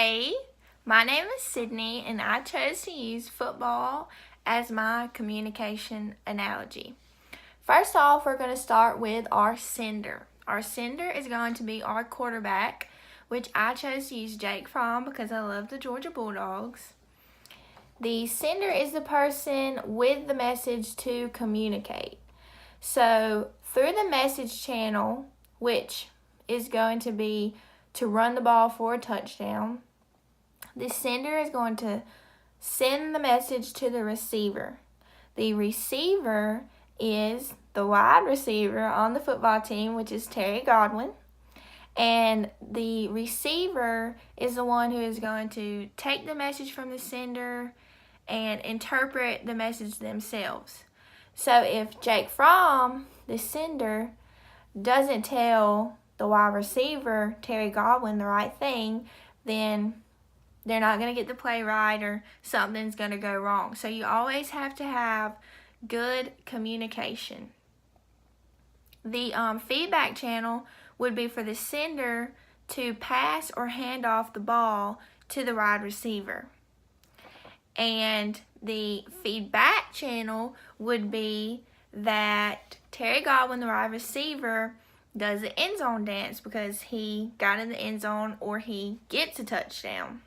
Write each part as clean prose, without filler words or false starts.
Hey, my name is Sydney, and I chose to use football as my communication analogy. First off, we're going to start with our sender. Our sender is going to be our quarterback, which I chose to use Jake Fromm because I love the Georgia Bulldogs. The sender is the person with the message to communicate. So, through the message channel, which is going to be to run the ball for a touchdown, the sender is going to send the message to the receiver. The receiver is the wide receiver on the football team, which is Terry Godwin. And the receiver is the one who is going to take the message from the sender and interpret the message themselves. So if Jake Fromm, the sender, doesn't tell the wide receiver, Terry Godwin, the right thing, then they're not going to get the play right or something's going to go wrong. So you always have to have good communication. The feedback channel would be for the sender to pass or hand off the ball to the wide receiver. And the feedback channel would be that Terry Godwin, the wide receiver, does the end zone dance because he got in the end zone or he gets a touchdown.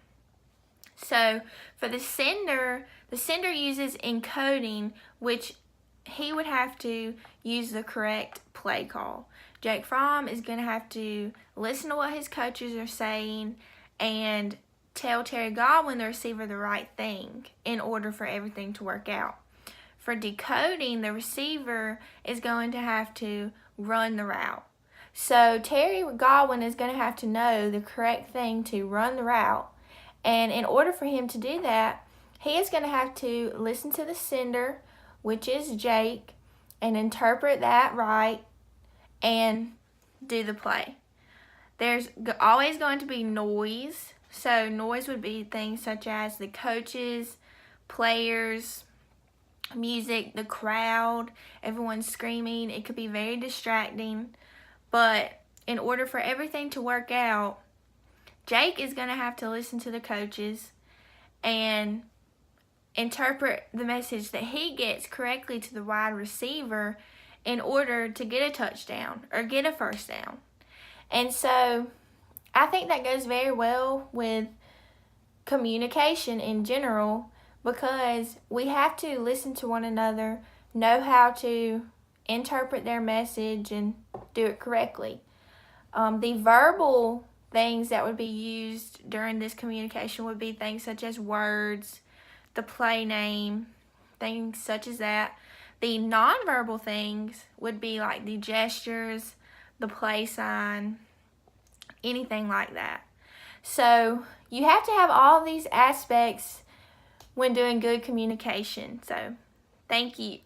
So for the sender uses encoding, which he would have to use the correct play call. Jake Fromm is going to have to listen to what his coaches are saying and tell Terry Godwin, the receiver, the right thing in order for everything to work out. For decoding, the receiver is going to have to run the route. So Terry Godwin is going to have to know the correct thing to run the route. And in order for him to do that, he is going to have to listen to the sender, which is Jake, and interpret that right and do the play. There's always going to be noise. So noise would be things such as the coaches, players, music, the crowd, everyone screaming. It could be very distracting. But in order for everything to work out, Jake is going to have to listen to the coaches and interpret the message that he gets correctly to the wide receiver in order to get a touchdown or get a first down. And so I think that goes very well with communication in general because we have to listen to one another, know how to interpret their message and do it correctly. The verbal things that would be used during this communication would be things such as words, the play name, things such as that. The nonverbal things would be like the gestures, the play sign, anything like that. So you have to have all of these aspects when doing good communication. So thank you.